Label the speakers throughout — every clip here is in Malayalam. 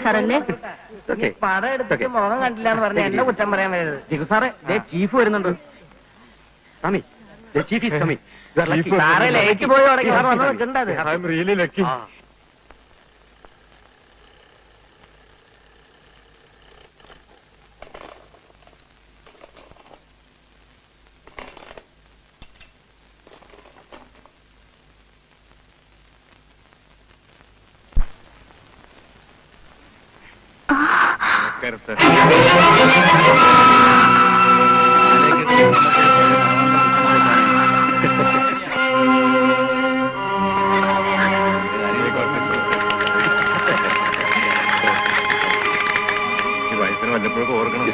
Speaker 1: സാറല്ലേ
Speaker 2: പടം എടുത്തിട്ട് മുഖം കണ്ടില്ല എന്ന് പറഞ്ഞ എന്നെ കുറ്റം പറയാൻ വരരുത്.
Speaker 3: ജിഗു സാറേ ചീഫ് വരുന്നുണ്ട്. Swami chief is coming.
Speaker 2: സാറേ ലേക്ക് പോയി തുടങ്ങി വന്ന് നിൽക്കണ്ടത്.
Speaker 4: I am really lucky.
Speaker 5: വല്ലപ്പോഴൊക്കെ ഓർക്കണം.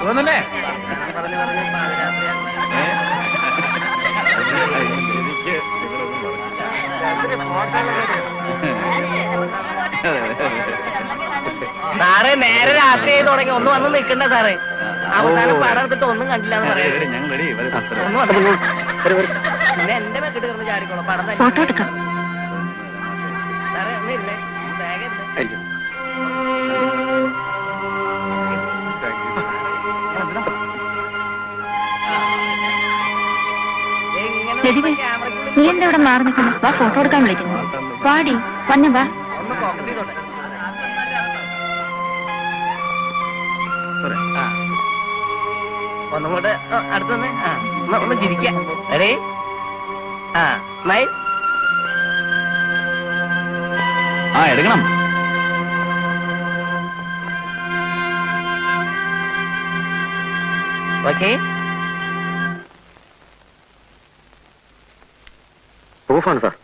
Speaker 2: തോന്നല്ലേ സാറേ നേരെ രാത്രി ആയി തുടങ്ങി ഒന്ന് വന്ന് നിൽക്കണ്ട സാറേ. അവസാനം പടം എടുത്തിട്ട് ഒന്നും കണ്ടില്ല എന്ന് പറയാം. പിന്നെ എന്റെ മെക്കിട്ട് കിടന്ന് ചാടിക്കോളാം. പടം
Speaker 1: ഫോട്ടോ എടുക്കാം.
Speaker 2: സാറേ ഒന്നും ഇല്ലേ ബാഗ്
Speaker 1: നീ എന്താ ഇവിടെ മാറി നിൽക്കുന്നു? വാ ഫോട്ടോ എടുക്കാൻ വിളിക്കുന്നു. വാടി വന്ന വാ.
Speaker 2: ഒന്ന് പോക്കറ്റ് ചെയ്തോട്ടെ. ഒന്നും കൂടെ അടുത്തൊന്ന് ഒന്ന് ചിരിക്കാം. റെഡി? സ്മൈൽ.
Speaker 3: എടുക്കണം.
Speaker 2: ഓക്കെ.
Speaker 3: പ്രൂഫാണ് സാർ.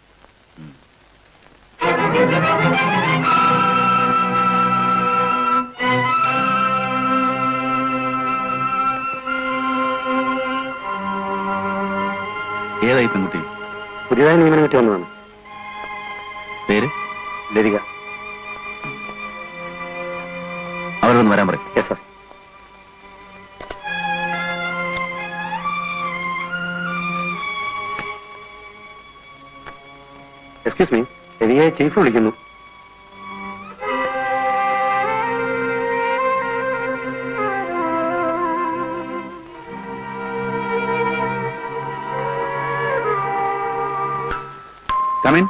Speaker 5: ഏതായി പെൺകുട്ടി?
Speaker 3: പുതിയതായി നിയമനം പറ്റി വന്നതാണ്.
Speaker 5: പേര്?
Speaker 3: ലതിക.
Speaker 5: അവരൊന്ന് വരാൻ പറയും.
Speaker 3: Yes sir. എക്സ്ക്യൂസ് മീ, ലതികയെ ചീഫ് വിളിക്കുന്നു.
Speaker 5: Come in.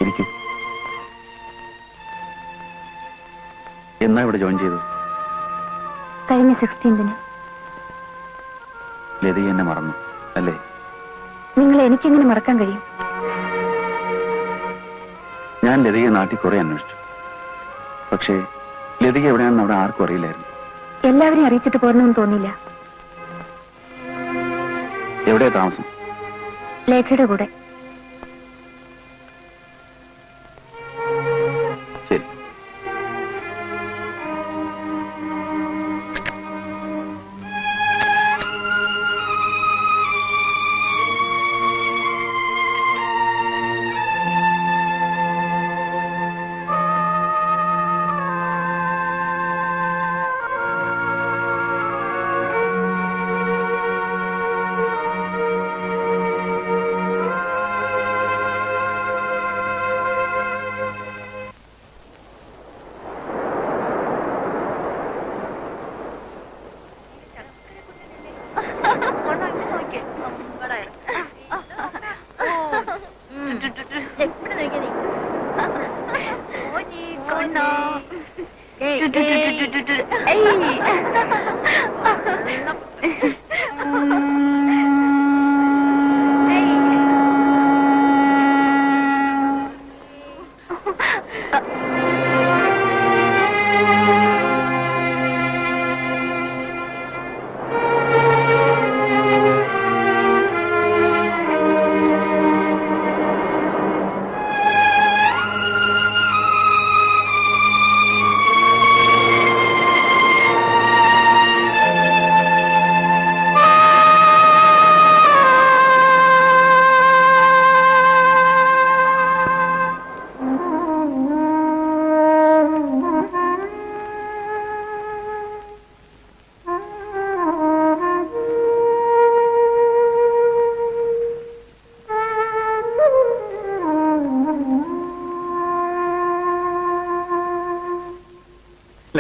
Speaker 5: ഇരിക്കൂ. എന്നാ ഇവിടെ ജോയിൻ ചെയ്തു?
Speaker 1: കഴിഞ്ഞ 16-ന്.
Speaker 5: ലതിക എന്നെ മറന്നു അല്ലേ?
Speaker 1: നിങ്ങളെ എനിക്കെങ്ങനെ മറക്കാൻ കഴിയും?
Speaker 5: ഞാൻ ലതിക നാട്ടിൽ കുറെ അന്വേഷിച്ചു. പക്ഷേ ലതിക എവിടെയാണെന്ന് അവിടെ ആർക്കും അറിയില്ലായിരുന്നു.
Speaker 1: എല്ലാവരെയും അറിയിച്ചിട്ട് പോരണമെന്ന് തോന്നിയില്ല.
Speaker 5: എവിടെയാ താമസം?
Speaker 1: ലേഖയുടെ കൂടെ.
Speaker 5: ശരി.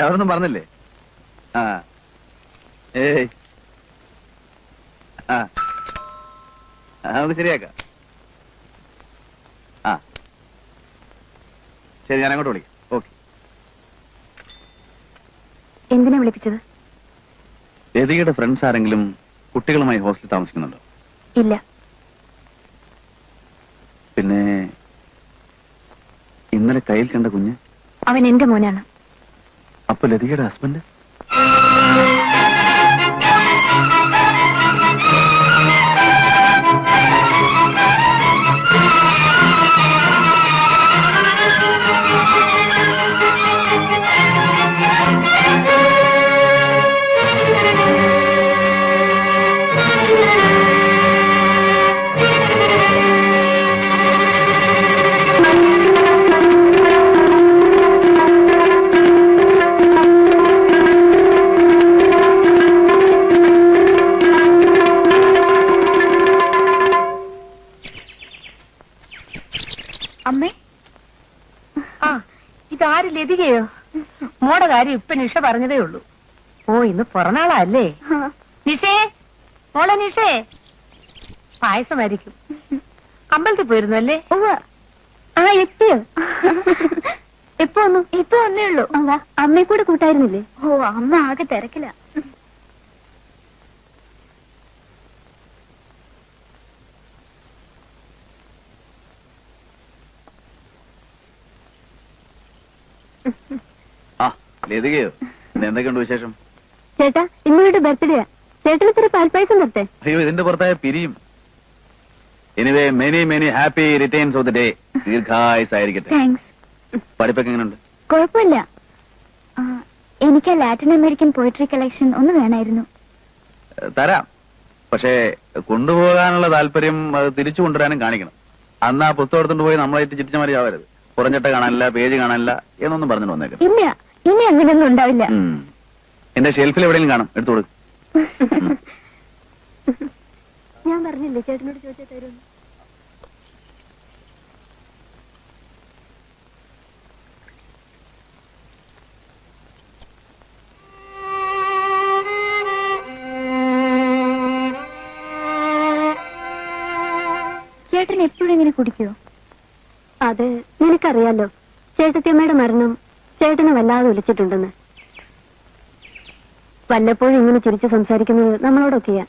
Speaker 5: അതൊന്നും പറഞ്ഞില്ലേ? ആ ഏയ് ആ നമുക്ക് ശരിയാക്കാം. ആ ശരി, ഞാൻ അങ്ങോട്ട് വിളിക്കാം. ഓക്കെ.
Speaker 1: എന്തിനാ വിളിപ്പിച്ചത്?
Speaker 5: ലതികയുടെ ഫ്രണ്ട്സ് ആരെങ്കിലും കുട്ടികളുമായി ഹോസ്റ്റലിൽ താമസിക്കുന്നുണ്ടോ?
Speaker 1: ഇല്ല.
Speaker 5: പിന്നെ ഇന്നലെ കയ്യിൽ കണ്ട കുഞ്ഞ്?
Speaker 1: അവൻ എന്റെ മോനാണ്.
Speaker 5: അപ്പൊ ലതികയുടെ ഹസ്ബൻഡ്?
Speaker 1: അമ്മേ,
Speaker 2: ആ ഇതാര് ലതികയോ? മോടെ കാര്യം ഇപ്പൊ നിഷ പറഞ്ഞതേ ഉള്ളൂ. ഓ ഇന്ന് പിറന്നാളല്ലേ? നിഷേ, മോളെ നിഷേ, പായസമായിരിക്കും. അമ്പലത്തിൽ പോയിരുന്നു അല്ലേ?
Speaker 1: ആ എത്തിയോ? എപ്പോ വന്നു? ഇപ്പൊ വന്നേ ഉള്ളൂ. അമ്മയെ കൂടെ കൂട്ടായിരുന്നില്ലേ? ഓ, അമ്മ ആകെ തിരക്കില്ല.
Speaker 5: ആ ലതികയോ? എന്തൊക്കെയുണ്ട് വിശേഷം?
Speaker 1: ചേട്ടാ, ഇന്നുകൂടെ ബർത്ത്ഡേയാ. ചേട്ടന് ഇത്തിരി പാൽപ്പായസം തരട്ടെ?
Speaker 5: അയ്യോ, ഇതിന്റെ പുറത്തായ പിരിയും. Anyway many many happy returns of the day. ദീർഘായുസ്സായിരിക്കട്ടെ.
Speaker 1: താങ്ക്സ്.
Speaker 5: പഠിപ്പൊക്കെ എങ്ങനെയുണ്ട്?
Speaker 1: കുഴപ്പമില്ല. എനിക്ക് ലാറ്റിൻ അമേരിക്കൻ പോയിട്രി കളക്ഷൻ ഒന്ന് വേണമായിരുന്നു.
Speaker 5: തരാം. പക്ഷേ കൊണ്ടുപോകാനുള്ള താല്പര്യം അത് തിരിച്ചു കൊണ്ടുവരാനും കാണിക്കണം. അന്ന് ആ പുസ്തകം എടുത്തുകൊണ്ട് പോയി നമ്മളായിട്ട് ചിറ്റിച്ച മാതിരി ആവരുത്. പുറഞ്ഞിട്ട കാണാനില്ല, പേജ് കാണാനില്ല എന്നൊന്നും പറഞ്ഞിട്ട് വന്നേക്കാം.
Speaker 1: ഇല്ല, ഇനി അങ്ങനെയൊന്നും ഉണ്ടാവില്ല.
Speaker 5: എന്റെ ഷെൽഫിൽ എവിടെയെങ്കിലും കാണും, എടുത്തു കൊടുക്കും.
Speaker 1: ഞാൻ പറഞ്ഞില്ലേ ചേട്ടനോട് ചോദിച്ചാൽ തരും. ചേട്ടൻ എപ്പോഴും ഇങ്ങനെ കുടിക്കുവോ? അത് നിനക്കറിയാലോ, ചേട്ടത്തിയമ്മയുടെ മരണം ചേട്ടനെ വല്ലാതെ വിളിച്ചിട്ടുണ്ടെന്ന്. വല്ലപ്പോഴും ഇങ്ങനെ ചിരിച്ച് സംസാരിക്കുന്നത് നമ്മളോടൊക്കെയാ.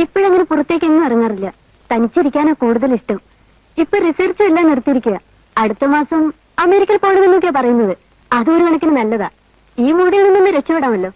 Speaker 1: ഇപ്പോഴങ്ങനെ പുറത്തേക്ക് എങ്ങും ഇറങ്ങാറില്ല. തനിച്ചിരിക്കാനാ കൂടുതൽ ഇഷ്ടം. ഇപ്പൊ റിസർച്ചും എല്ലാം നിർത്തിയിരിക്കുക. അടുത്ത മാസം അമേരിക്കയിൽ പോകണമെന്നൊക്കെയാ പറയുന്നത്. അതൊരു കണക്കിന് നല്ലതാ. ഈ മൂടിൽ നിന്നൊന്ന് രക്ഷപ്പെടാമല്ലോ.